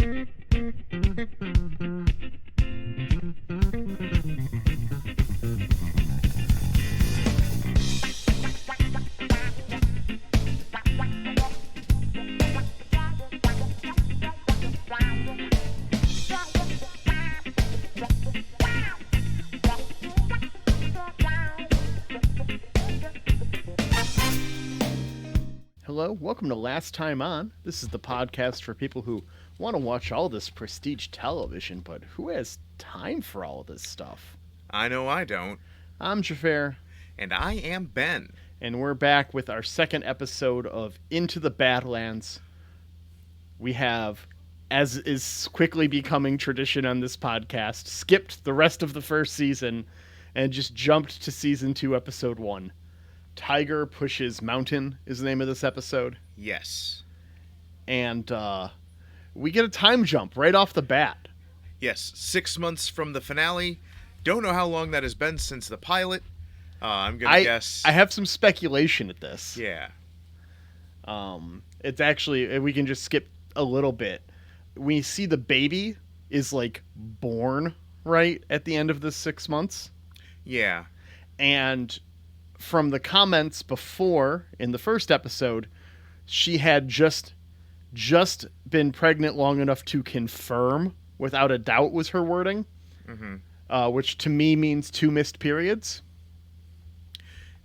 Hello, welcome to Last Time On. This is the podcast for people who want to watch all this prestige television, but who has time for all of this stuff? I know I don't. I'm Xhafer. And I am Ben. And we're back with our second episode of Into the Badlands. We have, as is quickly becoming tradition on this podcast, skipped the rest of the first season and just jumped to season 2, episode 1. Tiger Pushes Mountain is the name of this episode. Yes. And we get a time jump right off the bat. Yes, 6 months from the finale. Don't know how long that has been since the pilot. I'm going to guess... I have some speculation at this. Yeah. It's actually... We can just skip a little bit. We see the baby is, like, born, right, at the end of this 6 months. Yeah. And from the comments before, in the first episode, she had just been pregnant long enough to confirm, without a doubt was her wording, which to me means 2 missed periods.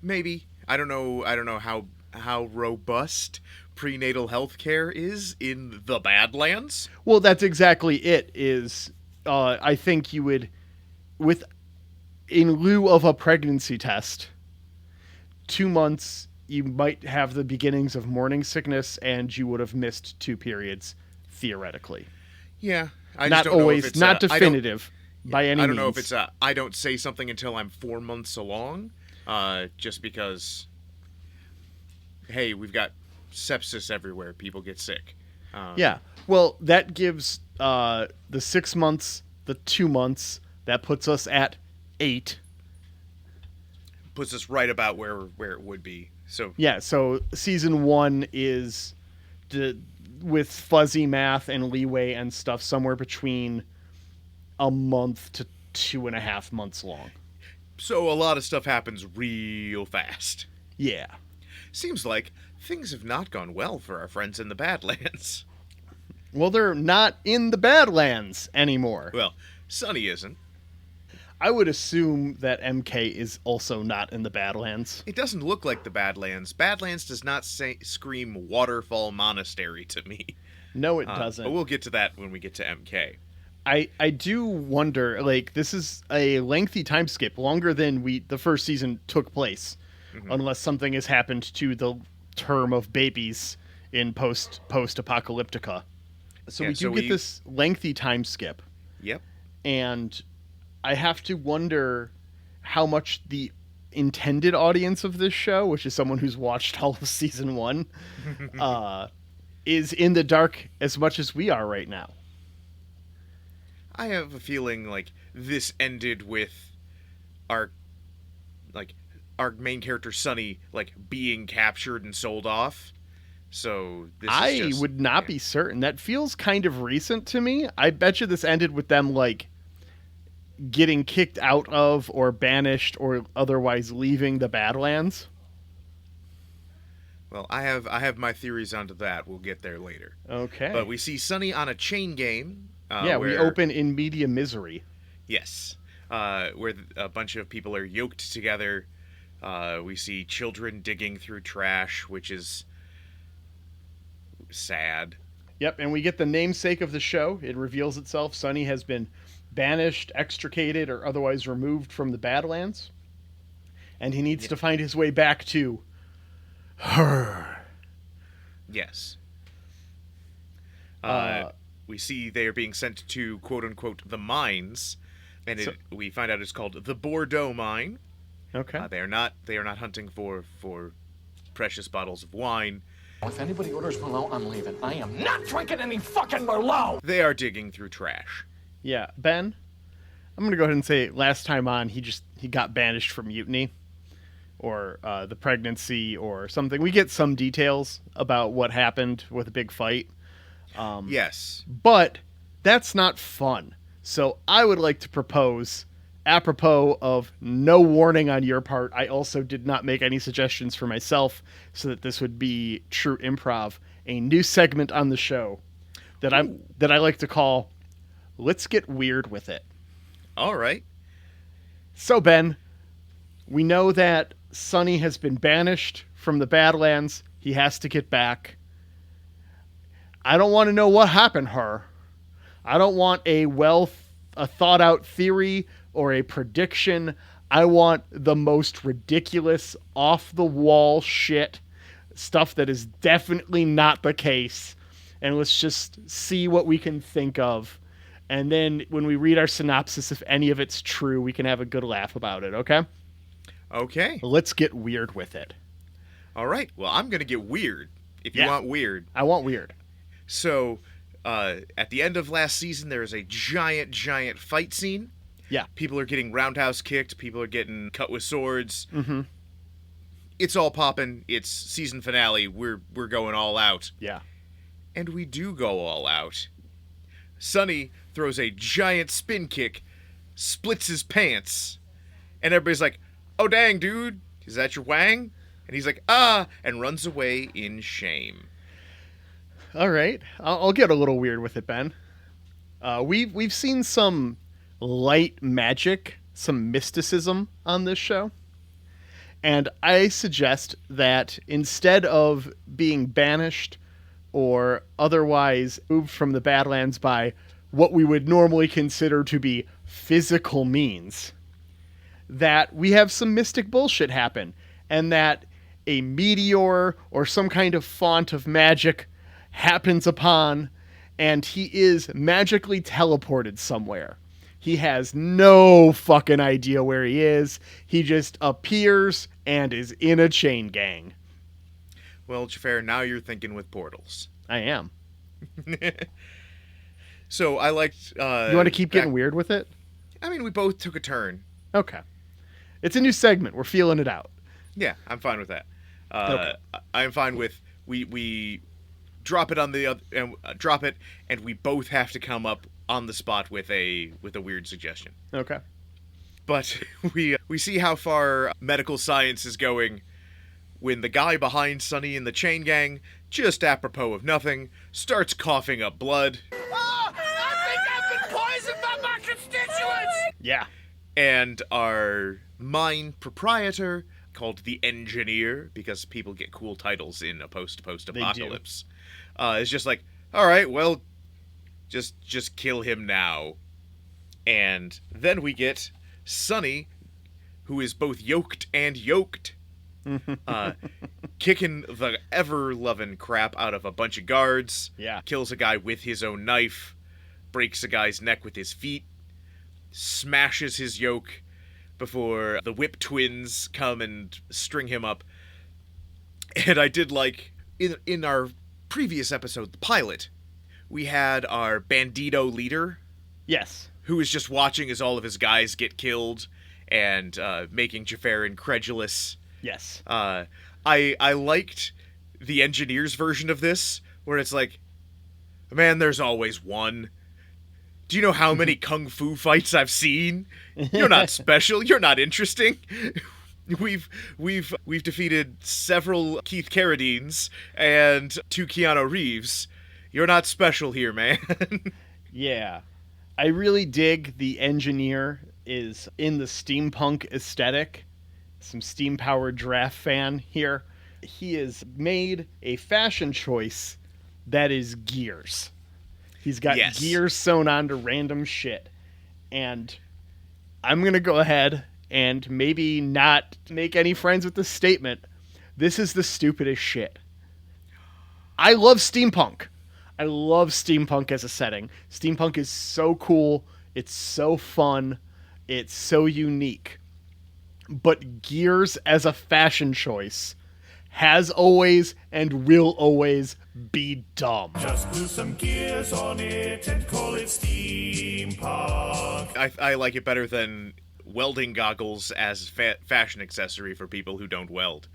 Maybe. I don't know how robust prenatal health care is in the Badlands. Well, that's exactly it, is I think you would, in lieu of a pregnancy test, 2 months, you might have the beginnings of morning sickness, and you would have missed 2 periods, theoretically. Yeah. I not just don't always, know if it's not definitive by any means. I don't know if it's I don't say something until I'm 4 months along, just because, hey, we've got sepsis everywhere. People get sick. Yeah. Well, that gives the 6 months, the 2 months, that puts us at 8. Puts us right about where it would be. So yeah, so season 1 is, with fuzzy math and leeway and stuff, somewhere between a month to 2.5 months long. So a lot of stuff happens real fast. Yeah. Seems like things have not gone well for our friends in the Badlands. Well, they're not in the Badlands anymore. Well, Sunny isn't. I would assume that MK is also not in the Badlands. It doesn't look like the Badlands. Badlands does not scream Waterfall Monastery to me. No, it doesn't. But we'll get to that when we get to MK. I do wonder, like, this is a lengthy time skip, longer than the first season took place, unless something has happened to the term of babies in post-apocalyptica. So we get this lengthy time skip. Yep. And I have to wonder how much the intended audience of this show, which is someone who's watched all of season 1, is in the dark as much as we are right now. I have a feeling like this ended with our main character Sunny being captured and sold off. So I would not be certain. That feels kind of recent to me. I bet you this ended with them getting kicked out of or banished or otherwise leaving the Badlands. Well, I have my theories onto that. We'll get there later. Okay. But we see Sunny on a chain game. We open in media misery. Yes. Where a bunch of people are yoked together. We see children digging through trash, which is sad. Yep, and we get the namesake of the show. It reveals itself. Sunny has been banished, extricated, or otherwise removed from the Badlands. And he needs to find his way back to her. Yes. We see they are being sent to, quote-unquote, the mines. And we find out it's called the Bordeaux Mine. Okay. They are not hunting for precious bottles of wine. If anybody orders Merlot, I'm leaving. I am not drinking any fucking Merlot! They are digging through trash. Yeah, Ben, I'm going to go ahead and say last time on, he got banished for mutiny or the pregnancy or something. We get some details about what happened with a big fight. Yes. But That's not fun. So I would like to propose, apropos of no warning on your part, I also did not make any suggestions for myself, so that this would be true improv, a new segment on the show that I like to call Let's Get Weird with It. All right. So, Ben, we know that Sonny has been banished from the Badlands. He has to get back. I don't want to know what happened to her. I don't want a thought out theory or a prediction. I want the most ridiculous, off the wall shit, stuff that is definitely not the case. And let's just see what we can think of. And then when we read our synopsis, if any of it's true, we can have a good laugh about it, okay? Okay. Let's get weird with it. All right. Well, I'm going to get weird, if you want weird. I want weird. So, at the end of last season, there is a giant fight scene. Yeah. People are getting roundhouse kicked. People are getting cut with swords. Mm-hmm. It's all popping. It's season finale. We're going all out. Yeah. And we do go all out. Sonny throws a giant spin kick, splits his pants, and everybody's like, "Oh, dang, dude, is that your wang?" And he's like, "Ah," and runs away in shame. All right. I'll get a little weird with it, Ben. We've seen some light magic, some mysticism on this show. And I suggest that instead of being banished or otherwise moved from the Badlands by what we would normally consider to be physical means, that we have some mystic bullshit happen, and that a meteor or some kind of font of magic happens upon, and he is magically teleported somewhere. He has no fucking idea where he is. He just appears and is in a chain gang. Well, Xhafer, now you're thinking with portals. I am. So I liked... You want to keep getting weird with it? I mean, we both took a turn. Okay. It's a new segment. We're feeling it out. Yeah, I'm fine with that. Okay. I'm fine with... We drop it on the other... drop it, and we both have to come up on the spot with a weird suggestion. Okay. But we see how far medical science is going when the guy behind Sonny in the chain gang, just apropos of nothing, starts coughing up blood. Oh, I think I've been poisoned by my constituents! Yeah. And our mine proprietor, called the Engineer, because people get cool titles in a post-apocalypse, is just like, all right, well, just kill him now. And then we get Sonny, who is both yoked and yoked, kicking the ever-loving crap out of a bunch of guards. Yeah. Kills a guy with his own knife, breaks a guy's neck with his feet, smashes his yoke before the Whip twins come and string him up. And I did like, in our previous episode, the pilot, we had our bandito leader. Yes. Who was just watching as all of his guys get killed and making Xhafer incredulous. Yes. I liked the Engineer's version of this, where it's like, man, there's always one. Do you know how many kung fu fights I've seen? You're not special. You're not interesting. We've defeated several Keith Carradines and 2 Keanu Reeves. You're not special here, man. Yeah. I really dig the Engineer is in the steampunk aesthetic. Some steam-powered draft fan here. He has made a fashion choice that is gears. He's got gears sewn onto random shit. And I'm going to go ahead and maybe not make any friends with this statement. This is the stupidest shit. I love steampunk. I love steampunk as a setting. Steampunk is so cool. It's so fun. It's so unique. But gears as a fashion choice has always and will always be dumb. Just glue some gears on it and call it steampunk. I like it better than welding goggles as fashion accessory for people who don't weld.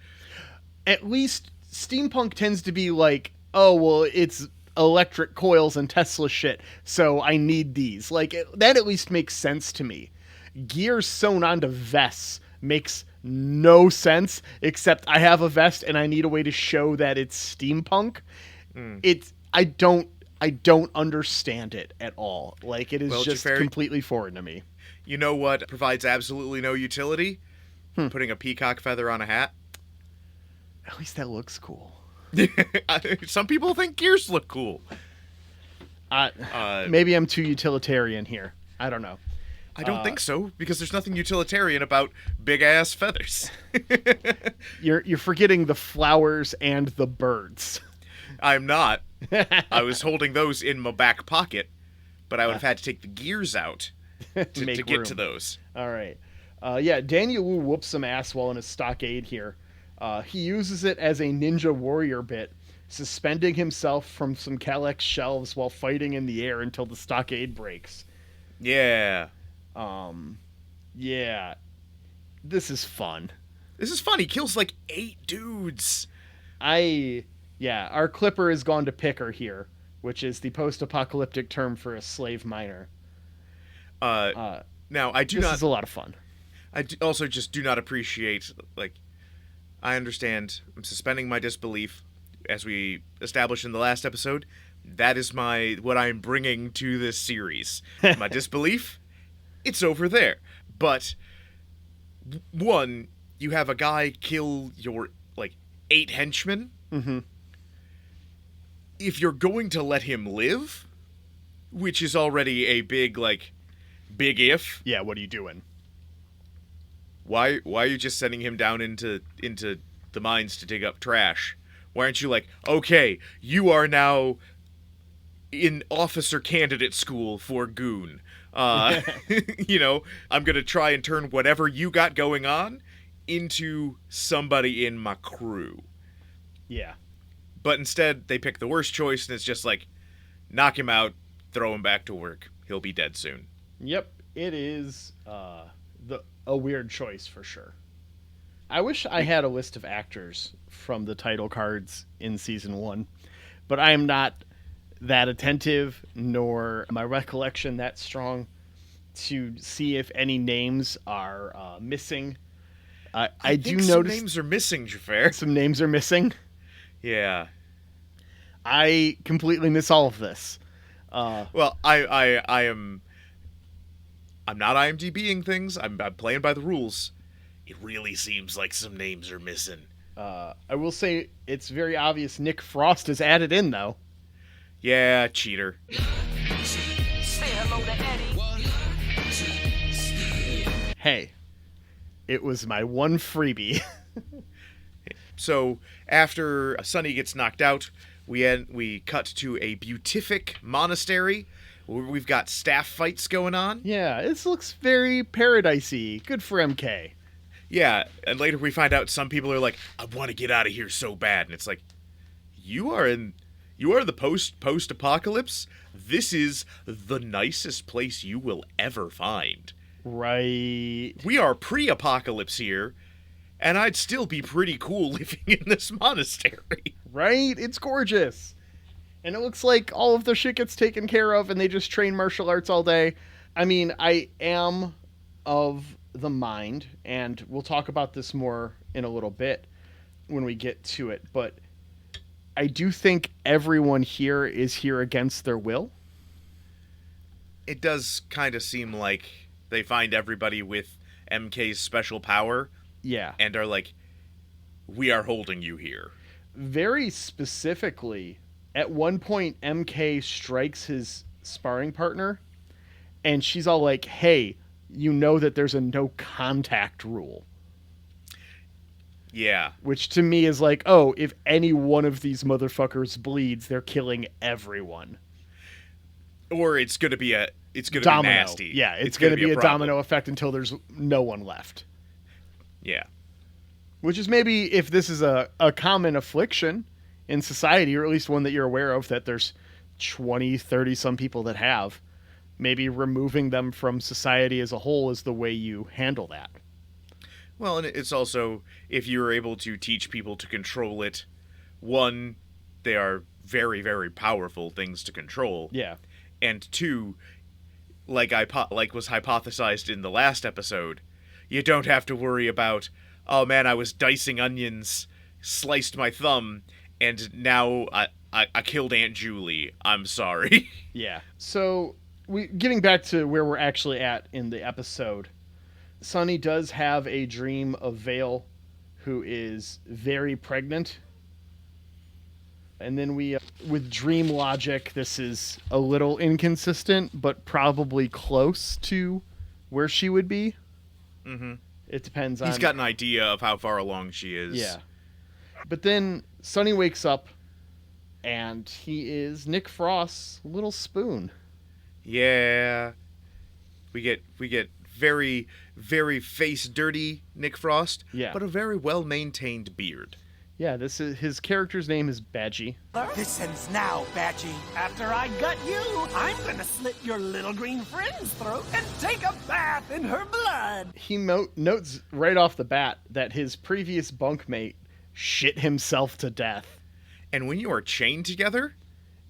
At least steampunk tends to be like, oh, well, it's electric coils and Tesla shit, so I need these. Like, that at least makes sense to me. Gears sewn onto vests makes no sense, except I have a vest and I need a way to show that it's steampunk. I don't understand it at all. Like, it is just completely foreign to me. You know what provides absolutely no utility? Putting a peacock feather on a hat. At least that looks cool. Some people think gears look cool. Maybe I'm too utilitarian here. I don't know. I don't think so, because there's nothing utilitarian about big-ass feathers. You're forgetting the flowers and the birds. I'm not. I was holding those in my back pocket, but I would have had to take the gears out to get to those. All right. Daniel Wu whoops some ass while in a stockade here. He uses it as a ninja warrior bit, suspending himself from some Calyx shelves while fighting in the air until the stockade breaks. Yeah. This is fun. This is fun. He kills like 8 dudes. Our clipper has gone to picker here, which is the post-apocalyptic term for a slave miner. Now, this is a lot of fun. I also just do not appreciate, like, I understand I'm suspending my disbelief, as we established in the last episode. That is what I'm bringing to this series. My disbelief, it's over there. But, one, you have a guy kill your, 8 henchmen. Mm-hmm. If you're going to let him live, which is already a big if. Yeah, what are you doing? Why are you just sending him down into the mines to dig up trash? Why aren't you okay, you are now in officer candidate school for goon. I'm going to try and turn whatever you got going on into somebody in my crew. Yeah. But instead, they pick the worst choice, and it's just knock him out, throw him back to work. He'll be dead soon. Yep, it is a weird choice for sure. I wish I had a list of actors from the title cards in season 1, but I am not that attentive, nor my recollection that strong to see if any names are missing. I do notice some names are missing, Xhafer. Some names are missing. Yeah. I completely miss all of this. Well, I'm not IMDbing things. I'm playing by the rules. It really seems like some names are missing. I will say it's very obvious Nick Frost is added in, though. Yeah, cheater. Say hello to Eddie. Hey, it was my one freebie. So, after Sonny gets knocked out, we cut to a beatific monastery where we've got staff fights going on. Yeah, this looks very paradisey. Good for MK. Yeah, and later we find out some people are like, I want to get out of here so bad. And it's like, you are the post-apocalypse? This is the nicest place you will ever find. Right. We are pre-apocalypse here, and I'd still be pretty cool living in this monastery. Right? It's gorgeous. And it looks like all of their shit gets taken care of and they just train martial arts all day. I mean, I am of the mind, and we'll talk about this more in a little bit when we get to it, but I do think everyone here is here against their will. It does kind of seem like they find everybody with MK's special power. Yeah. And are like, we are holding you here. Very specifically, at one point, MK strikes his sparring partner, and she's all like, hey, you know that there's a no contact rule. Yeah. Which to me is like, oh, if any one of these motherfuckers bleeds, they're killing everyone. Or it's going to be be nasty. Yeah, it's going to be a domino effect until there's no one left. Yeah. Which is maybe, if this is a common affliction in society, or at least one that you're aware of, that there's 20, 30 some people that have, maybe removing them from society as a whole is the way you handle that. Well, and it's also, if you're able to teach people to control it, one, they are very, very powerful things to control. Yeah. And two, like was hypothesized in the last episode, you don't have to worry about, oh man, I was dicing onions, sliced my thumb, and now I killed Aunt Julie. I'm sorry. Yeah. So, getting back to where we're actually at in the episode, Sunny does have a dream of Vale, who is very pregnant. And then with dream logic, this is a little inconsistent, but probably close to where she would be. Mm-hmm. It depends on... He's got an idea of how far along she is. Yeah. But then Sunny wakes up, and he is Nick Frost's little spoon. Yeah. We get very, very face dirty Nick Frost, Yeah. but a very well maintained beard. Yeah, his character's name is Badgie. This ends now, Badgie. After I gut you, I'm gonna slit your little green friend's throat and take a bath in her blood. He notes right off the bat that his previous bunkmate shit himself to death. And when you are chained together,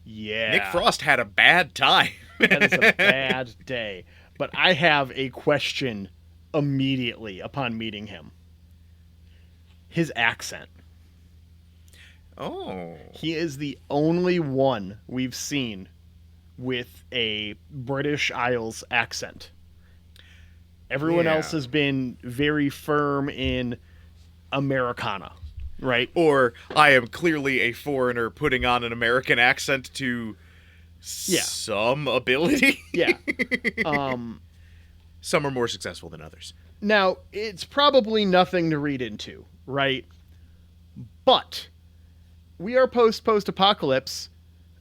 Yeah. Nick Frost had a bad time. That is a bad day. But I have a question immediately upon meeting him. His accent. Oh. He is the only one we've seen with a British Isles accent. Everyone Yeah. else has been very firm in Americana, right? Or I am clearly a foreigner putting on an American accent to some ability. Yeah. Some are more successful than others. Now, it's probably nothing to read into, right? But we are post-apocalypse.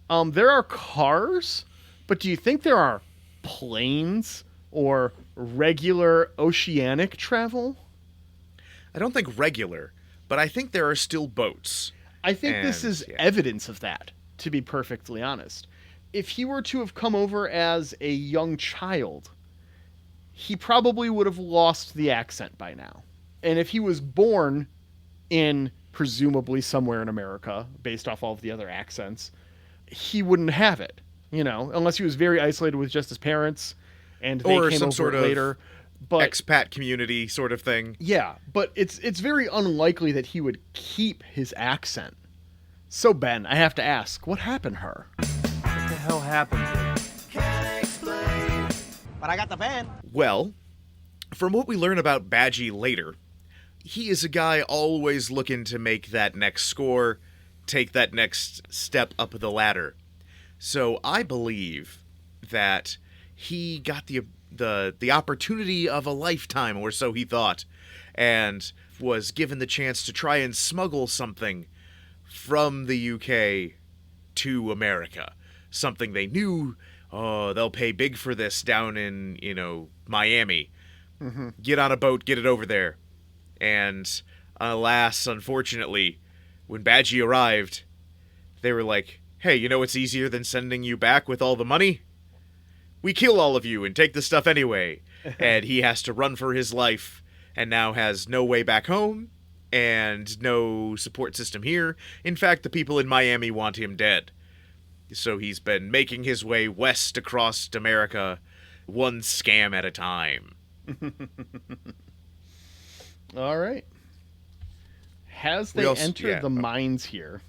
There are cars, but do you think there are planes or regular oceanic travel? I don't think regular, but I think there are still boats. I think this And, is yeah. evidence of that, to be perfectly honest. If he were to have come over as a young child, he probably would have lost the accent by now. And if he was born in presumably somewhere in America, based off all of the other accents, he wouldn't have it, unless he was very isolated with just his parents and they Or came some over sort of later. But expat community sort of thing. yeah, but it's very unlikely that he would keep his accent. So Ben, I have to ask, what happened to her? What the hell happened to her? But I got the van. Well, from what we learn about Badgie later, he is a guy always looking to make that next score, take that next step up the ladder. So I believe that he got the opportunity of a lifetime, or so he thought, and was given the chance to try and smuggle something from the UK to America. Something they knew, they'll pay big for this down in, Miami. Mm-hmm. Get on a boat, get it over there. And alas, unfortunately, when Badgie arrived, they were like, hey, it's easier than sending you back with all the money? We kill all of you and take the stuff anyway. And he has to run for his life and now has no way back home and no support system here. In fact, the people in Miami want him dead. So he's been making his way west across America, one scam at a time. All right. As they enter the mines here,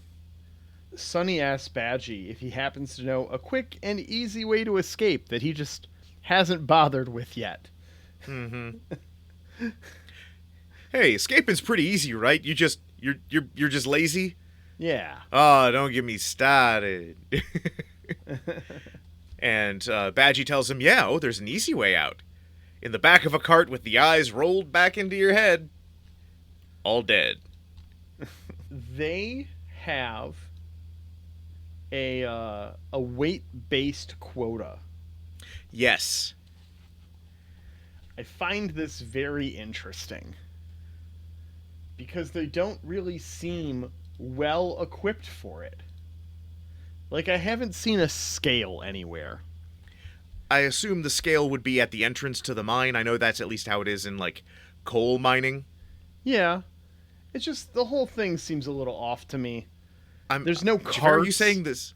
Sunny asks Badgie if he happens to know a quick and easy way to escape that he just hasn't bothered with yet. Mm-hmm. Hey, escaping's pretty easy, right? You're just lazy? Yeah. Oh, don't get me started. And Badgie tells him, there's an easy way out. In the back of a cart with the eyes rolled back into your head. All dead. They have a weight-based quota. Yes. I find this very interesting because they don't really seem well equipped for it. Like, I haven't seen a scale anywhere. I assume the scale would be at the entrance to the mine. I know that's at least how it is in, coal mining. Yeah. It's just, the whole thing seems a little off to me. There's no Xhafer, cards. Are you saying this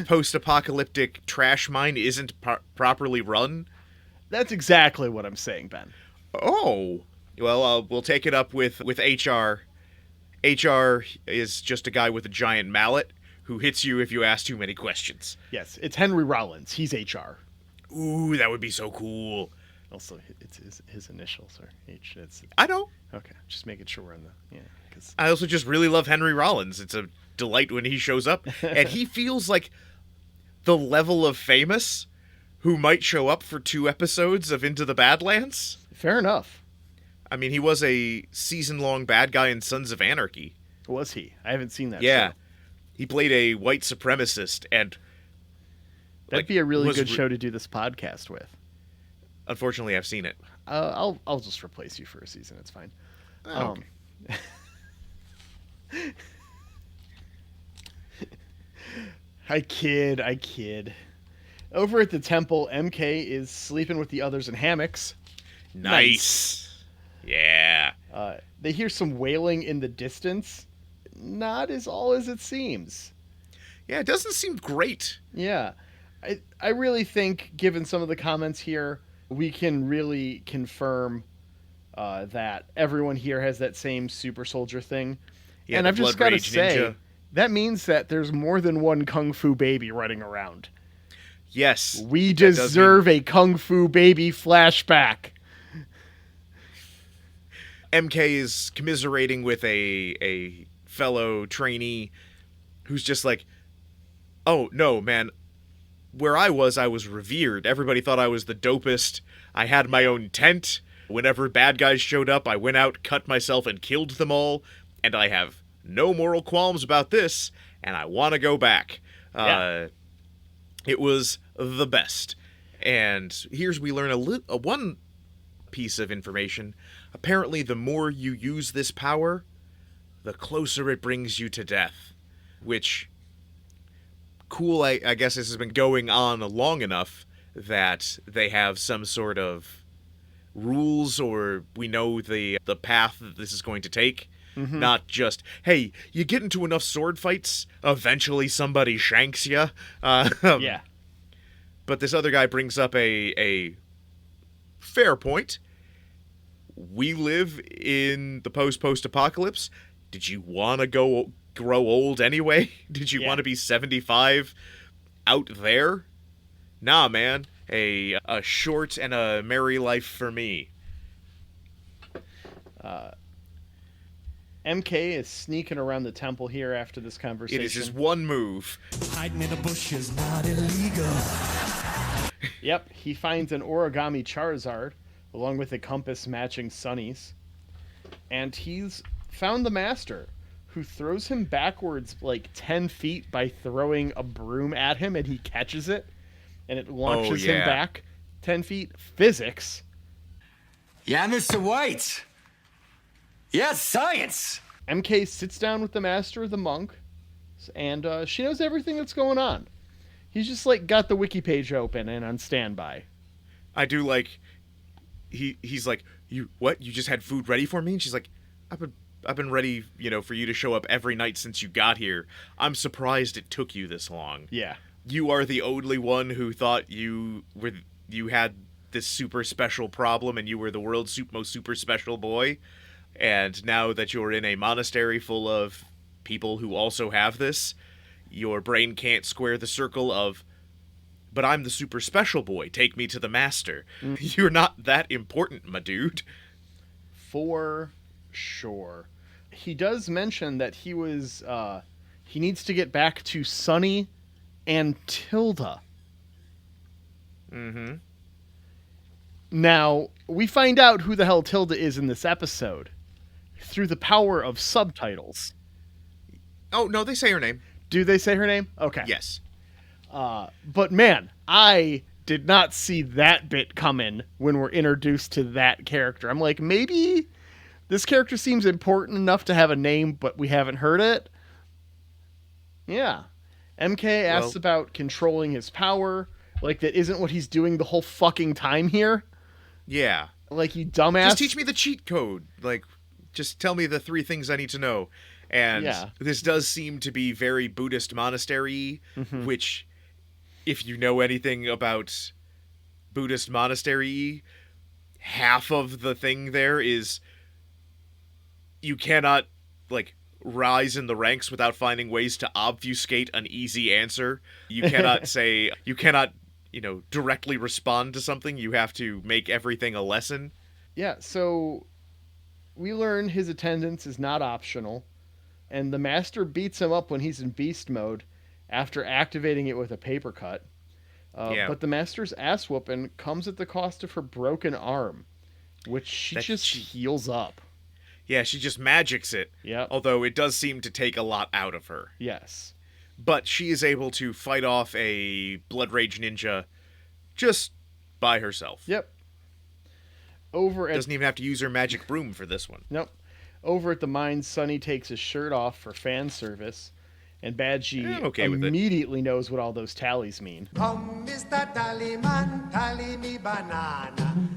post-apocalyptic trash mine isn't properly run? That's exactly what I'm saying, Ben. Oh. Well, we'll take it up with HR. HR is just a guy with a giant mallet who hits you if you ask too many questions. Yes, it's Henry Rollins. He's HR. Ooh, that would be so cool. Also, it's his initials are H. I know. Okay, just making sure we're in the Cause... I also just really love Henry Rollins. It's a delight when he shows up, and he feels like the level of famous who might show up for 2 episodes of Into the Badlands. Fair enough. I mean, he was a season-long bad guy in Sons of Anarchy. Was he? I haven't seen that. Yeah. show. He played a white supremacist, and That'd be a really good show to do this podcast with. Unfortunately, I've seen it. I'll just replace you for a season. It's fine. Oh, okay. I kid. Over at the temple, MK is sleeping with the others in hammocks. Nice. Yeah. They hear some wailing in the distance. Not as all as it seems. Yeah, it doesn't seem great. Yeah. I really think, given some of the comments here, we can really confirm that everyone here has that same super soldier thing. Yeah, and the I've just Blood got to Rage say, Ninja. that means that there's more than one Kung Fu baby running around. Yes. We deserve a Kung Fu baby flashback. MK is commiserating with a fellow trainee who's just like, oh, no, man. Where I was revered. Everybody thought I was the dopest. I had my own tent. Whenever bad guys showed up, I went out, cut myself, and killed them all. And I have no moral qualms about this, and I want to go back. Yeah. It was the best. And here's we learn one piece of information. Apparently, the more you use this power, the closer it brings you to death. Which, cool, I guess this has been going on long enough that they have some sort of rules, or we know the path that this is going to take. Mm-hmm. Not just, hey, you get into enough sword fights, eventually somebody shanks you. Yeah. But this other guy brings up a fair point. We live in the post-apocalypse. Did you want to grow old anyway? Did you want to be 75 out there? Nah, man. A short and a merry life for me. MK is sneaking around the temple here after this conversation. It is his one move. Hiding in a bush is not illegal. Yep, he finds an origami Charizard, along with a compass matching Sunny's. And he's found the master, who throws him backwards like 10 feet by throwing a broom at him, and he catches it, and it launches him back 10 feet. Physics. Yeah, Mr. White. Yes, science. MK sits down with the master of the monk, and she knows everything that's going on. He's just like got the wiki page open and on standby. I do like he's like, you just had food ready for me? And she's like, I've been ready, for you to show up every night since you got here. I'm surprised it took you this long. Yeah. You are the only one who thought you had this super special problem and you were the world's most super special boy. And now that you're in a monastery full of people who also have this, your brain can't square the circle of, but I'm the super special boy, take me to the master. You're not that important, my dude. For sure. He does mention that he needs to get back to Sunny and Tilda. Mm-hmm. Now, we find out who the hell Tilda is in this episode through the power of subtitles. Oh, no, they say her name. Do they say her name? Okay. Yes. But man, I did not see that bit coming when we're introduced to that character. I'm like, maybe this character seems important enough to have a name, but we haven't heard it. Yeah. MK asks about controlling his power. Like, that isn't what he's doing the whole fucking time here. Yeah. Like, you dumbass. Just teach me the cheat code. Like, just tell me the 3 things I need to know. And Yeah. this does seem to be very Buddhist monastery, which, if you know anything about Buddhist monastery, half of the thing there is you cannot, like, rise in the ranks without finding ways to obfuscate an easy answer. You cannot say, directly respond to something. You have to make everything a lesson. Yeah, so we learn his attendance is not optional, and the master beats him up when he's in beast mode after activating it with a paper cut. Yeah. But the master's ass whooping comes at the cost of her broken arm, which she heals up. Yeah, she just magics it. Yep. Although it does seem to take a lot out of her. Yes. But she is able to fight off a Blood Rage ninja just by herself. Yep. Doesn't even have to use her magic broom for this one. Nope. Over at the mine, Sonny takes his shirt off for fan service, and Badgie I'm okay with it. immediately knows what all those tallies mean. Come, Mr. Tallyman, tally me banana.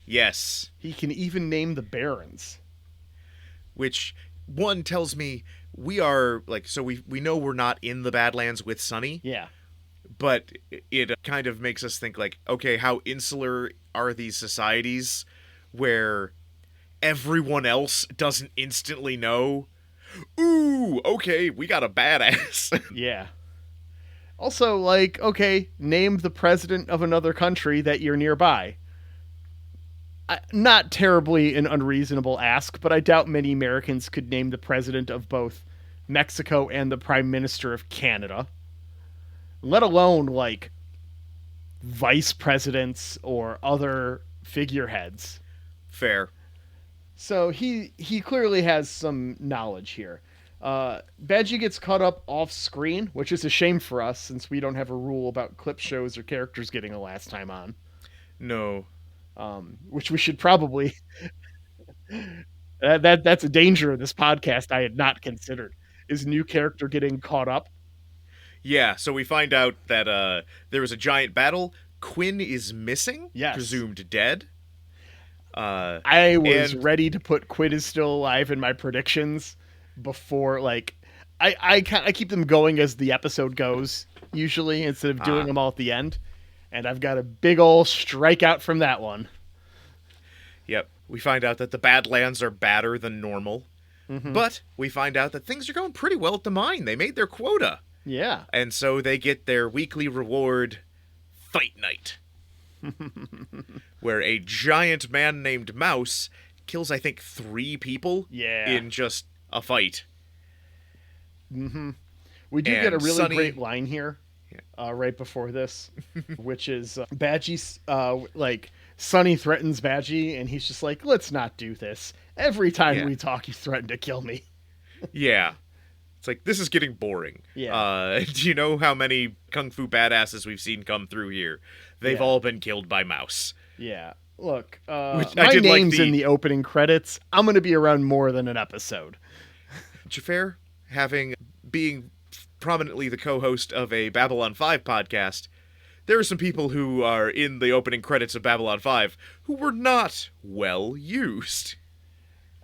Yes. He can even name the barons. Which, one, tells me we are, we know we're not in the Badlands with Sonny. Yeah. But it kind of makes us think, okay, how insular are these societies where everyone else doesn't instantly know, ooh, okay, we got a badass. Yeah. Also, okay, name the president of another country that you're nearby. Not terribly an unreasonable ask, but I doubt many Americans could name the president of both Mexico and the prime minister of Canada. Let alone, vice presidents or other figureheads. Fair. So he clearly has some knowledge here. Badgie gets caught up off screen, which is a shame for us since we don't have a rule about clip shows or characters getting a last time on. No. Which we should probably... That's a danger of this podcast I had not considered. Is new character getting caught up? Yeah, so we find out that there was a giant battle. Quinn is missing, Yes. presumed dead. I was ready to put Quinn is still alive in my predictions before, I keep them going as the episode goes, usually, instead of doing them all at the end. And I've got a big ol' strikeout from that one. Yep. We find out that the Badlands are badder than normal. Mm-hmm. But we find out that things are going pretty well at the mine. They made their quota. Yeah. And so they get their weekly reward, Fight Night. Where a giant man named Mouse kills, I think, 3 people in just a fight. Mm-hmm. We do get a really great line here right before this, which is Badgie's, Sonny threatens Badgie, and he's just like, let's not do this. Every time we talk, you threaten to kill me. Yeah. It's like, this is getting boring. Yeah. Do you know how many kung fu badasses we've seen come through here? They've all been killed by Mouse. Yeah. Look, I my did name's in the opening credits. I'm going to be around more than an episode. Xhafer, being prominently the co-host of a Babylon 5 podcast, there are some people who are in the opening credits of Babylon 5 who were not well used.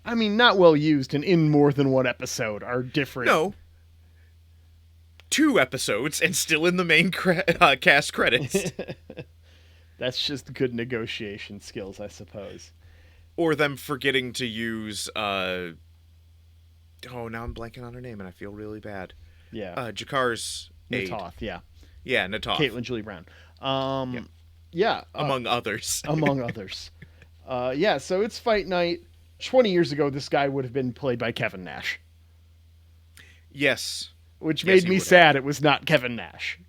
I mean, not well used and in more than one episode are different. No. 2 episodes and still in the main cast credits. That's just good negotiation skills, I suppose. Or them forgetting to use, now I'm blanking on her name and I feel really bad. Yeah. Jakar's aide. Natoth, yeah. Yeah, Natoth. Caitlin Julie Brown. Among others. Among others. So it's fight night. 20 years ago, this guy would have been played by Kevin Nash. Yes. Which made me sad it was not Kevin Nash.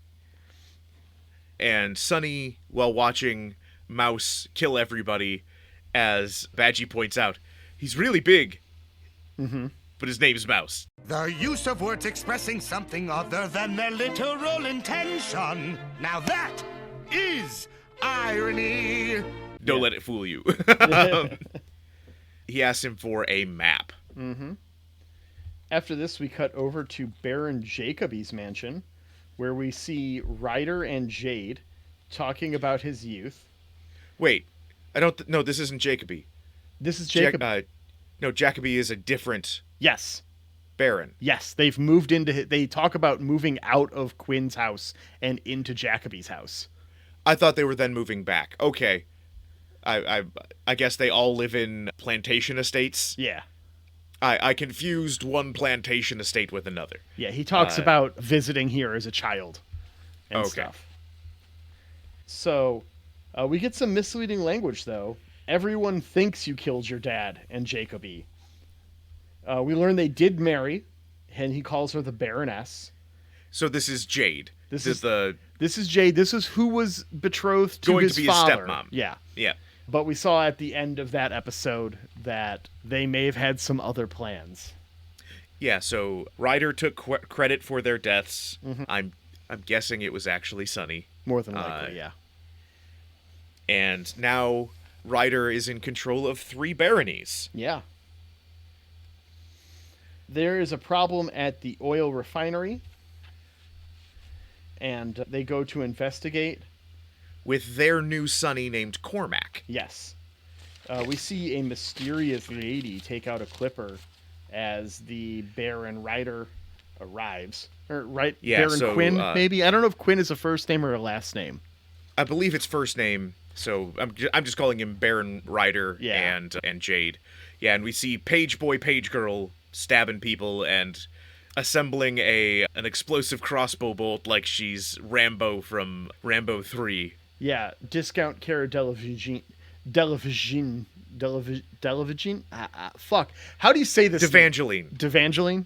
And Sonny, while watching Mouse kill everybody, as Badgie points out, he's really big. Mm-hmm. But his name's Mouse. The use of words expressing something other than their literal intention. Now that is irony. Don't let it fool you. He asks him for a map. Mm-hmm. After this, we cut over to Baron Jacoby's mansion, where we see Ryder and Jade talking about his youth. Wait, no, this isn't Jacoby. This is Jacob. No, Jacoby is a different Yes. Baron. Yes, they've moved into. They talk about moving out of Quinn's house and into Jacoby's house. I thought they were then moving back. Okay. I guess they all live in plantation estates. Yeah. I confused one plantation estate with another. Yeah, he talks about visiting here as a child and stuff. So, we get some misleading language, though. Everyone thinks you killed your dad and Jacoby. We learn they did marry, and he calls her the Baroness. So this is Jade. This is Jade. This is who was betrothed to going his to be father. his stepmom. Yeah. Yeah. But we saw at the end of that episode that they may have had some other plans. Yeah, so Ryder took credit for their deaths. Mm-hmm. I'm guessing it was actually Sunny. More than likely, yeah. And now Ryder is in control of 3 baronies. Yeah. There is a problem at the oil refinery, and they go to investigate. With their new Sonny named Cormac. Yes. We see a mysterious lady take out a clipper as the Baron Ryder arrives. Baron Quinn, maybe? I don't know if Quinn is a first name or a last name. I believe it's first name, so I'm just calling him Baron Ryder and Jade. Yeah, and we see Page Boy, Page Girl stabbing people and assembling an explosive crossbow bolt like she's Rambo from Rambo 3. Yeah, discount Cara Delevingne. Fuck. How do you say this? Devangeline?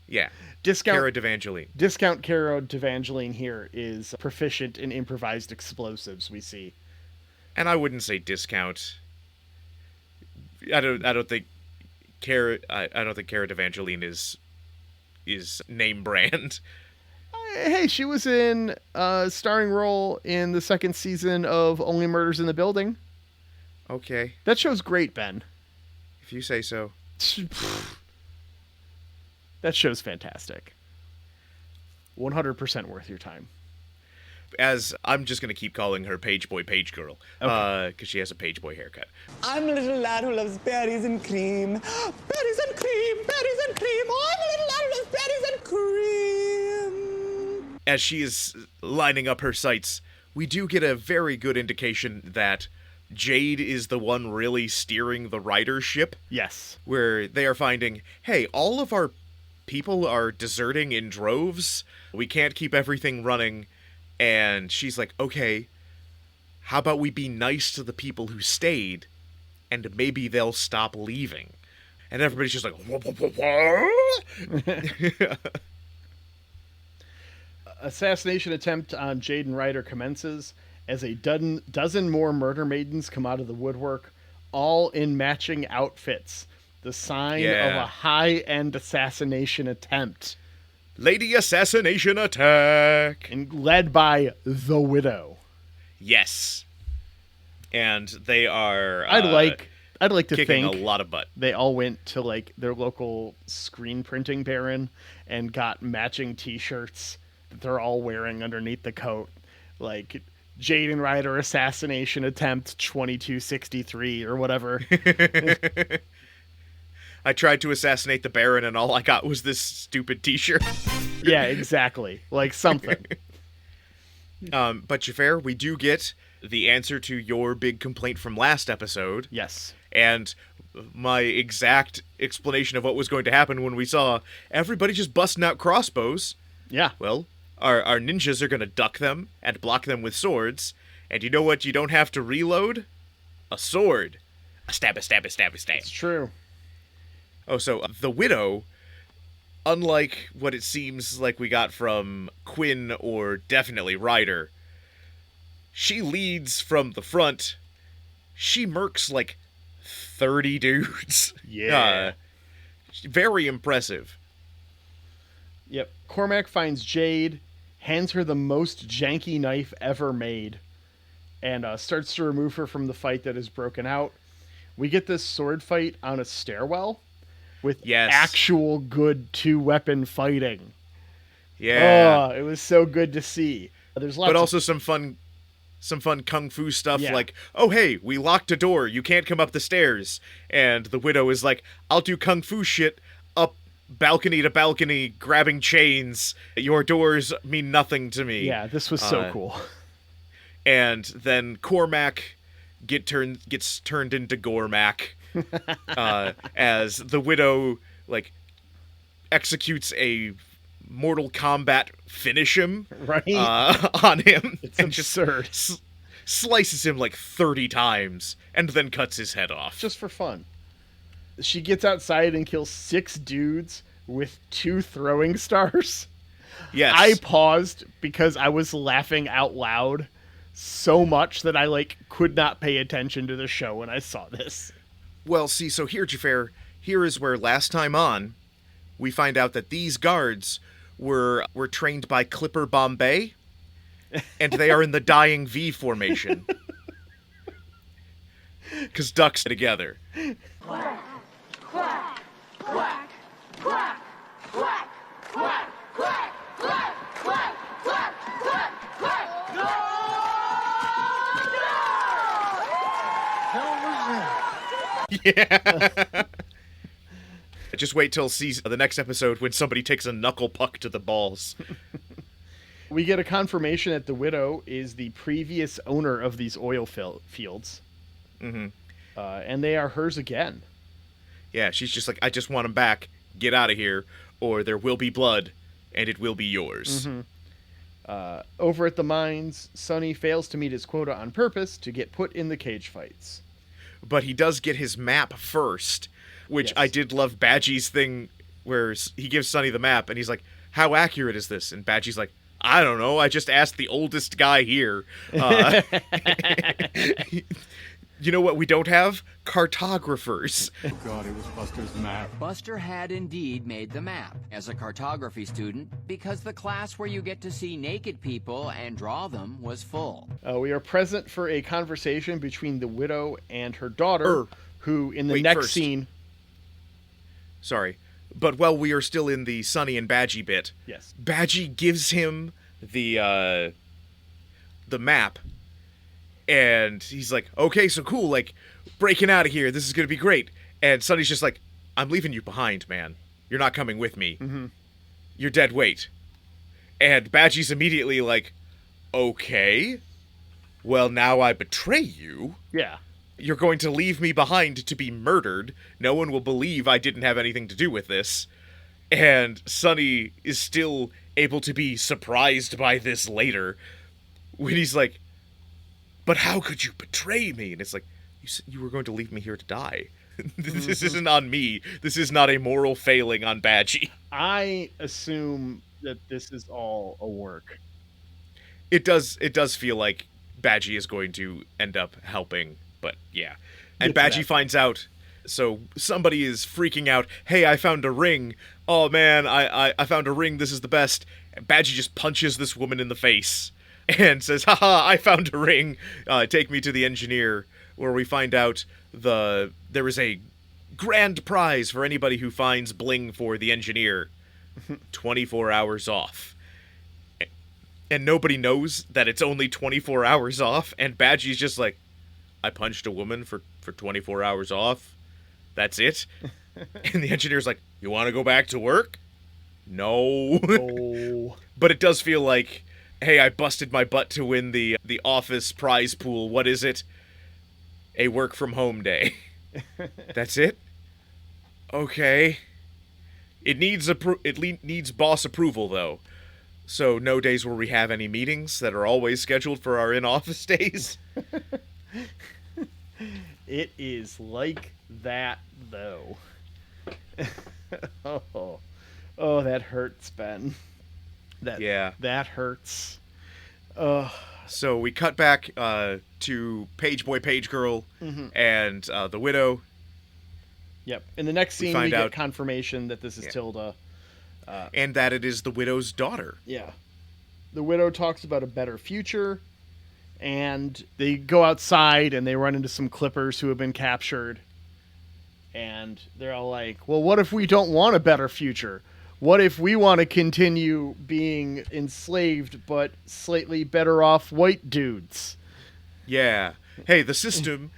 Yeah. Cara Devangeline. Discount Cara Devangeline here is proficient in improvised explosives, we see. And I wouldn't say discount. I don't think Cara Devangeline is name brand. Hey, she was in a starring role in the 2nd season of Only Murders in the Building. Okay. That show's great, Ben. If you say so. That show's fantastic. 100% worth your time. As I'm just going to keep calling her Page Boy, Page Girl. Okay. Because she has a Page Boy haircut. I'm a little lad who loves berries and cream. Berries and cream, berries and cream. Oh, I'm a little lad who loves berries and cream. As she is lining up her sights, we do get a very good indication that Jade is the one really steering the Ryder ship. Yes. Where they are finding, hey, all of our people are deserting in droves. We can't keep everything running. And she's like, okay, how about we be nice to the people who stayed, and maybe they'll stop leaving. And everybody's just like, Assassination attempt on Jade and Ryder commences as a dozen more murder maidens come out of the woodwork, all in matching outfits. The sign of a high-end assassination attempt. Lady assassination attack! And led by the Widow. Yes. And they are I'd like to kicking think a lot of butt. They all went to like their local screen printing baron and got matching t-shirts that they're all wearing underneath the coat. Like Jade and Ryder assassination attempt 2263 or whatever. I tried to assassinate the Baron and all I got was this stupid t-shirt. Yeah, exactly. Like something. But Xhafer, we do get the answer to your big complaint from last episode. Yes. And my exact explanation of what was going to happen when we saw everybody just busting out crossbows. Yeah. Well, our ninjas are going to duck them and block them with swords. And you know what you don't have to reload? A sword. A stab, a stab, a stab, a stab. It's true. Oh, so the Widow, unlike what it seems like we got from Quinn or definitely Ryder, she leads from the front. She murks like 30 dudes. Yeah. Very impressive. Yep. Cormac finds Jade, hands her the most janky knife ever made, and starts to remove her from the fight that has broken out. We get this sword fight on a stairwell with actual good 2-weapon fighting. Yeah. Oh, it was so good to see. There's lots but also some fun some fun kung fu stuff Yeah. like, oh, hey, we locked a door. You can't come up the stairs. And the widow is like, I'll do kung fu shit up balcony to balcony, grabbing chains. Your doors mean nothing to me. Yeah, this was so cool. And then Cormac gets turned into Gormac as the widow, like, executes a Mortal Kombat finish him Right? on him. It's and absurd. just slices him like 30 times and then cuts his head off. Just for fun. She gets outside and kills 6 dudes with 2 throwing stars. Yes. I paused because I was laughing out loud so much that I could not pay attention to the show when I saw this. Well, see, so here, Xhafer, here is where last time on, we find out that these guards were trained by Clipper Bombay, and they are in the dying V formation. Because ducks together. Quack, quack, quack, quack, quack, quack, quack, quack, quack, quack, quack, quack. No! Yeah. Just wait till the next episode when somebody takes a knuckle puck to the balls. We get a confirmation that the widow is the previous owner of these oil fields. Mm-hmm. And they are hers again. Yeah, she's just like, I just want him back. Get out of here, or there will be blood, and it will be yours. Mm-hmm. Over at the mines, Sonny fails to meet his quota on purpose to get put in the cage fights. But he does get his map first, which Yes. I did love Badgie's thing, where he gives Sonny the map, and he's like, how accurate is this? And Badgie's like, I don't know, I just asked the oldest guy here. You know what we don't have? Cartographers. Oh God, it was Buster's map. Buster had indeed made the map as a cartography student because the class where you get to see naked people and draw them was full. We are present for a conversation between the widow and her daughter, who in the next first. scene... Sorry. But while we are still in the Sonny and Badgie bit, Yes. Badgie gives him the map, and he's like, okay, so cool, like, breaking out of here, this is gonna be great. And Sonny's just like, I'm leaving you behind, man. You're not coming with me. Mm-hmm. You're dead weight. And Badgie's immediately like, okay, well, now I betray you. Yeah. You're going to leave me behind to be murdered. No one will believe I didn't have anything to do with this. And Sonny is still able to be surprised by this later when he's like, but how could you betray me? And it's like, you said you were going to leave me here to die. This isn't on me. This is not a moral failing on Badgie. I assume that this is all a work. It does feel like Badgie is going to end up helping, but yeah. And Get to Badgie that. finds out, so somebody is freaking out, hey, I found a ring. Oh man, I found a ring, this is the best. And Badgie just punches this woman in the face and says, haha, I found a ring. Take me to the engineer, where we find out there is a grand prize for anybody who finds bling for the engineer. 24 hours off. And nobody knows that it's only 24 hours off, and Badgie's just like, I punched a woman for 24 hours off? That's it? And the engineer's like, you want to go back to work? No. Oh. But it does feel like, hey, I busted my butt to win the office prize pool. What is it? A work from home day. That's it? Okay. It needs needs boss approval, though. So no days where we have any meetings that are always scheduled for our in-office days. It is like that, though. Oh, that hurts, Ben. Yeah. That hurts. So we cut back to Page Boy, Page Girl, and the Widow. Yep. In the next scene, we find get out- confirmation that this is Tilda. And that it is the Widow's daughter. Yeah. The widow talks about a better future, and they go outside and they run into some clippers who have been captured. And they're all like, well, what if we don't want a better future? What if we want to continue being enslaved but slightly better off white dudes? Yeah. Hey, the system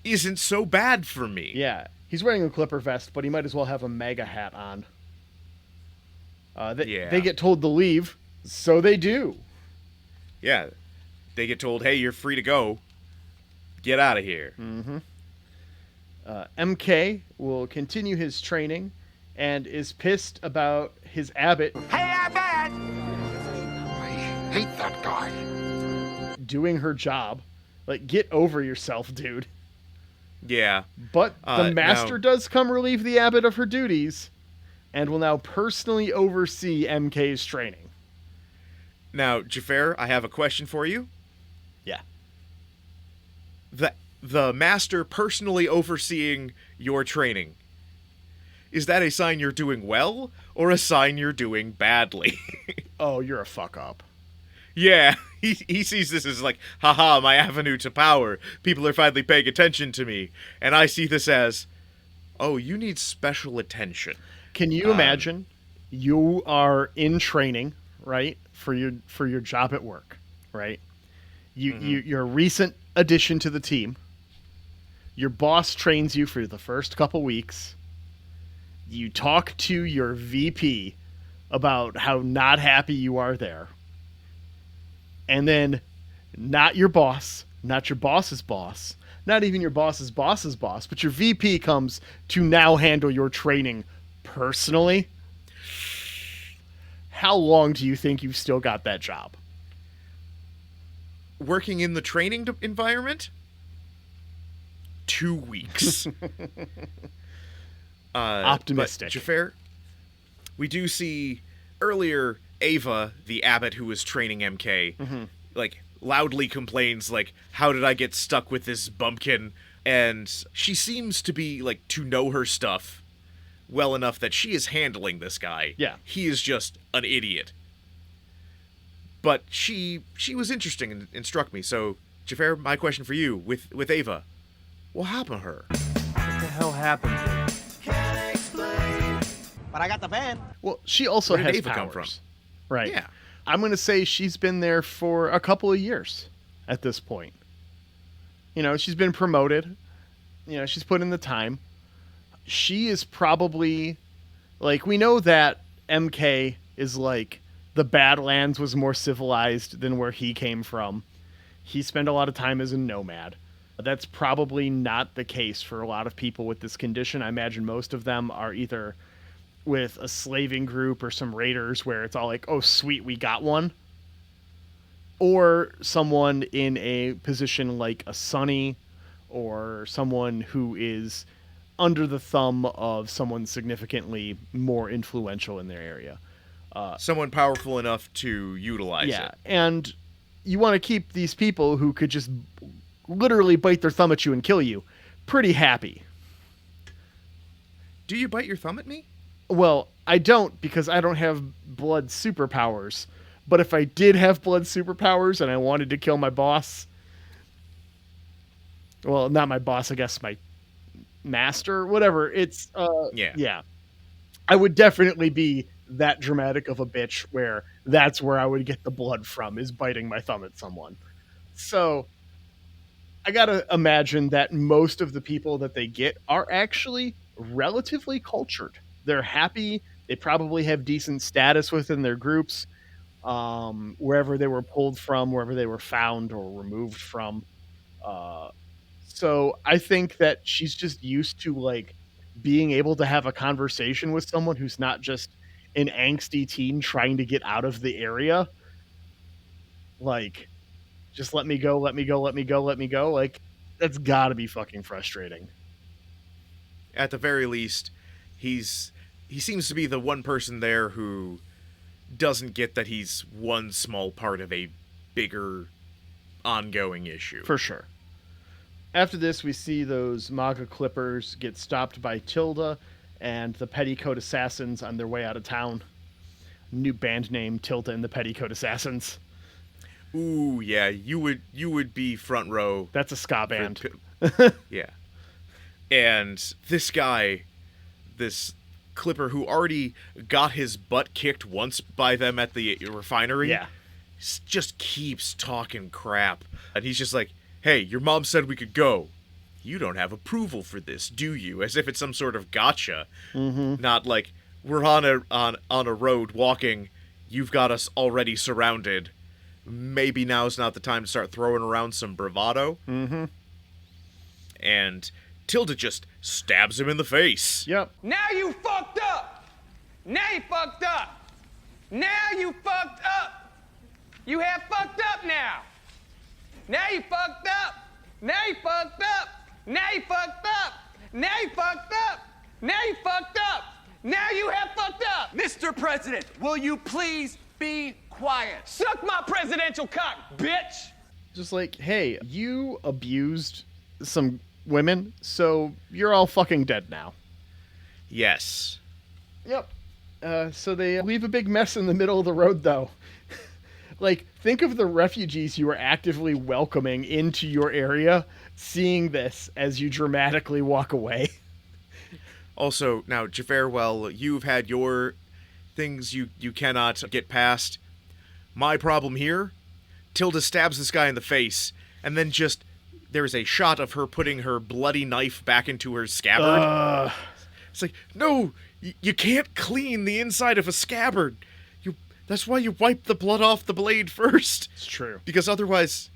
isn't so bad for me. Yeah, he's wearing a Clipper vest, but he might as well have a MAGA hat on. They get told to leave, so they do. Yeah. They get told, hey, you're free to go. Get out of here. MK will continue his training and is pissed about his abbot Hey, Abbott! I hate that guy. doing her job. Like, get over yourself, dude. Yeah. But the master now- does come relieve the abbot of her duties and will now personally oversee MK's training. Now, Xhafer, I have a question for you. Yeah. The master personally overseeing your training, is that a sign you're doing well or a sign you're doing badly? Oh, you're a fuck up. Yeah, he sees this as like, haha, my avenue to power. People are finally paying attention to me. And I see this as, oh, you need special attention. Can you imagine you are in training, right, for your job at work, right? You're a recent addition to the team. Your boss trains you for the first couple weeks. You talk to your VP about how not happy you are there. And then not your boss, not your boss's boss, not even your boss's boss's boss, but your VP comes to now handle your training personally. How long do you think you've still got that job? Working in the training environment? 2 weeks. Optimistic. But Xhafer, we do see earlier Ava, the abbot who was training MK, like loudly complains like, how did I get stuck with this bumpkin? And she seems to be like to know her stuff well enough that she is handling this guy. Yeah. He is just an idiot. But she was interesting and struck me. So, Xhafer, my question for you with Ava, what happened to her? What the hell happened to her? But I got the van. Well, she also Where did has Ava powers. come from? Right. Yeah. I'm going to say she's been there for a couple of years at this point. You know, she's been promoted. You know, she's put in the time. She is probably, like, we know that MK is like, the Badlands was more civilized than where he came from. He spent a lot of time as a nomad. That's probably not the case for a lot of people with this condition. I imagine most of them are either with a slaving group or some raiders where it's all like, oh, sweet, we got one. Or someone in a position like a Sonny or someone who is under the thumb of someone significantly more influential in their area. Someone powerful enough to utilize it. And you want to keep these people who could just literally bite their thumb at you and kill you pretty happy. Do you bite your thumb at me? Well, I don't, because I don't have blood superpowers. But if I did have blood superpowers and I wanted to kill my boss, well, not my boss, I guess my master, whatever, it's, yeah. I would definitely be that dramatic of a bitch where that's where I would get the blood from, is biting my thumb at someone. So I gotta imagine that most of the people that they get are actually relatively cultured. They're happy. They probably have decent status within their groups, wherever they were pulled from, wherever they were found or removed from. So I think that she's just used to like being able to have a conversation with someone who's not just an angsty teen trying to get out of the area. Like, just let me go, let me go, let me go, let me go. Like, that's gotta be fucking frustrating. At the very least, he seems to be the one person there who doesn't get that he's one small part of a bigger ongoing issue. For sure. After this, we see those MAGA Clippers get stopped by Tilda and the Petticoat Assassins on their way out of town. New band name, Tilda and the Petticoat Assassins. Ooh, yeah, you would be front row. That's a ska band. Yeah. And this guy, this Clipper who already got his butt kicked once by them at the refinery, Yeah. just keeps talking crap. And he's just like, hey, your mom said we could go. You don't have approval for this, do you? As if it's some sort of gotcha. Not like, we're on a road walking, you've got us already surrounded. Maybe now's not the time to start throwing around some bravado. And Tilda just stabs him in the face. Yep. Now you fucked up! Now you fucked up! Now you fucked up! You have fucked up now! Now you fucked up! Now you fucked up! Now you fucked up! Now you fucked up! Now you fucked up! Now you have fucked up! Mr. President, will you please be quiet? Suck my presidential cock, bitch! Just like, hey, you abused some women, so you're all fucking dead now. Yes. Yep. So they leave a big mess in the middle of the road, though. Like, think of the refugees you were actively welcoming into your area, seeing this as you dramatically walk away. Also, now, Xhafer, well, you've had your things you cannot get past. My problem here, Tilda stabs this guy in the face, and then just, there's a shot of her putting her bloody knife back into her scabbard. It's like, no, you can't clean the inside of a scabbard. That's why you wipe the blood off the blade first. It's true. Because otherwise,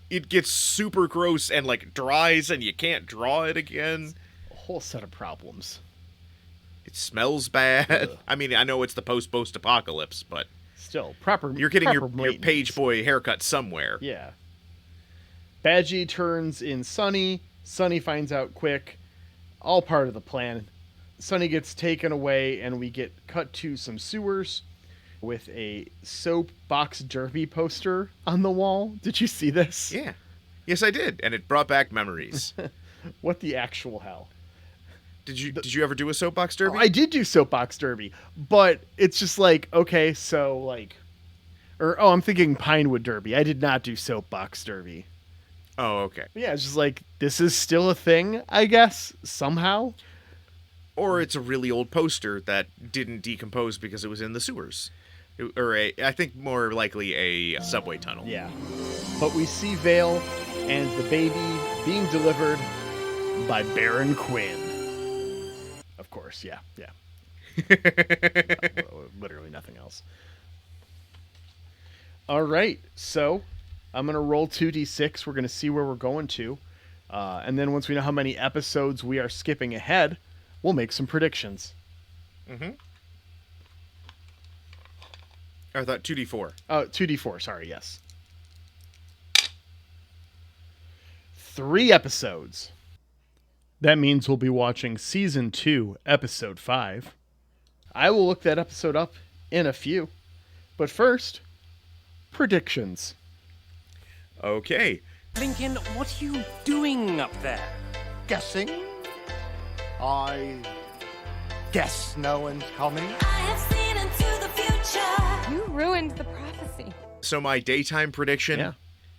it gets super gross and, like, dries, and you can't draw it again. A whole set of problems. It smells bad. Ugh. I mean, I know it's the post-apocalypse, but... Still, proper You're getting proper your page boy haircut somewhere. Yeah. Badgie turns in Sunny. Sunny finds out quick. All part of the plan. Sunny gets taken away, and we get cut to some sewers with a soapbox derby poster on the wall. Did you see this? Yeah. Yes, I did, and it brought back memories. What the actual hell? Did you ever do a soapbox derby? Oh, I did do soapbox derby, but it's just like, okay, so like, I'm thinking Pinewood derby. I did not do soapbox derby. Oh, okay. But yeah, it's just like, this is still a thing, I guess, somehow. Or it's a really old poster that didn't decompose because it was in the sewers. I think more likely a subway tunnel. Yeah. But we see Vale and the baby being delivered by Baron Quinn. Of course, yeah. Literally nothing else. All right, so I'm going to roll 2d6. We're going to see where we're going to. And then once we know how many episodes we are skipping ahead, we'll make some predictions. I thought 2d4. Oh, 2d4, sorry, yes. 3 episodes. That means we'll be watching Season 2, Episode 5. I will look that episode up in a few. But first, predictions. Okay. Lincoln, what are you doing up there? Guessing? I guess no one's coming. I have seen into the future. You ruined the prophecy. So my daytime prediction, Yeah.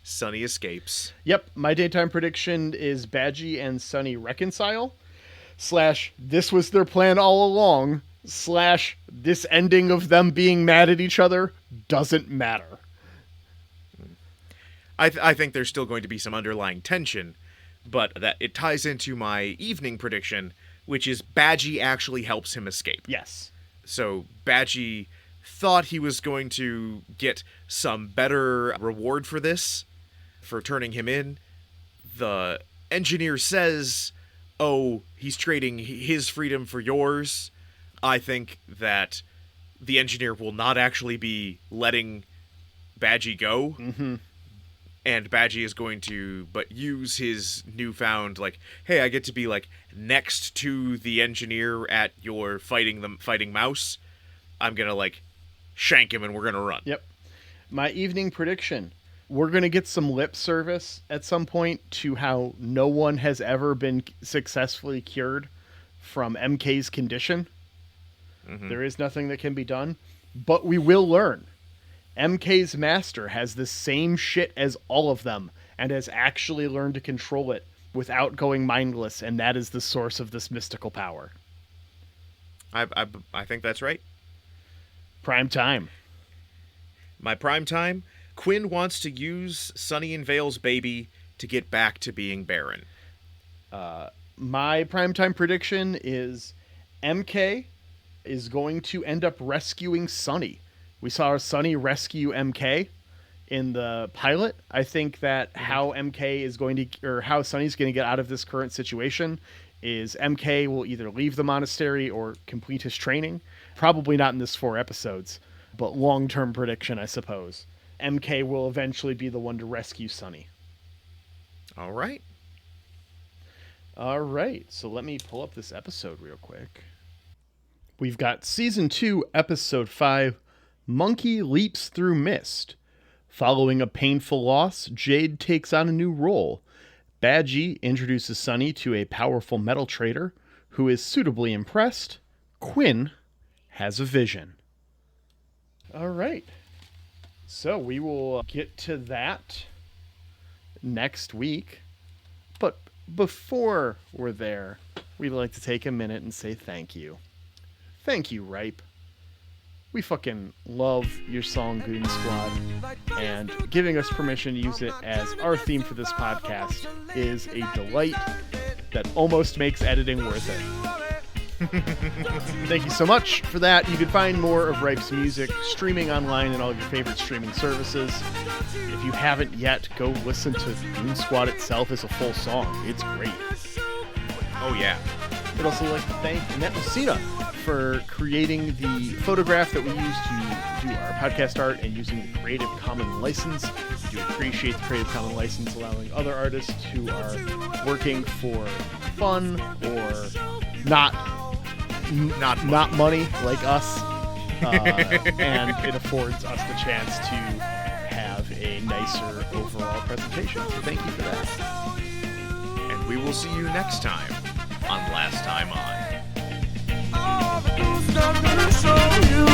Sunny escapes. Yep, my daytime prediction is Badgie and Sunny reconcile, / this was their plan all along, / this ending of them being mad at each other doesn't matter. I think there's still going to be some underlying tension, but that it ties into my evening prediction, which is Badgie actually helps him escape. Yes. So Badgie thought he was going to get some better reward for this, for turning him in. The engineer says, oh, he's trading his freedom for yours. I think that the engineer will not actually be letting Badgie go. And Badgie is going to use his newfound, like, hey, I get to be, like, next to the engineer at your fighting mouse. I'm gonna, like, shank him and we're gonna run. Yep. My evening prediction. We're going to get some lip service at some point to how no one has ever been successfully cured from MK's condition. There is nothing that can be done, but we will learn. MK's master has the same shit as all of them and has actually learned to control it without going mindless, and that is the source of this mystical power. I think that's right. Prime time. My prime time, Quinn wants to use Sunny and Vale's baby to get back to being Baron. My primetime prediction is MK is going to end up rescuing Sunny. We saw Sunny rescue MK in the pilot. I think that how MK is going to, or how Sunny's going to get out of this current situation is MK will either leave the monastery or complete his training. Probably not in this 4 episodes, but long-term prediction, I suppose. MK will eventually be the one to rescue Sunny. All right. All right, so let me pull up this episode real quick. We've got Season 2, Episode 5, Monkey Leaps Through Mist. Following a painful loss, Jade takes on a new role. Badgie introduces Sunny to a powerful metal trader who is suitably impressed. Quinn has a vision. All right. So we will get to that next week. But before we're there, we'd like to take a minute and say thank you. Thank you, Ripe. We fucking love your song Goon Squad, and giving us permission to use it as our theme for this podcast is a delight that almost makes editing worth it. Thank you so much for that. You can find more of Ripe's music streaming online in all of your favorite streaming services. If you haven't yet, go listen to Goon Squad itself as a full song. It's great. Oh, yeah. I'd also like to thank Annette Messina for creating the photograph that we use to do our podcast art and using the Creative Commons license. We do appreciate the Creative Commons license allowing other artists who are working for fun or not money like us, and it affords us the chance to have a nicer overall presentation. So thank you for that. And we will see you next time on Last Time On. All the cool stuff gonna show you.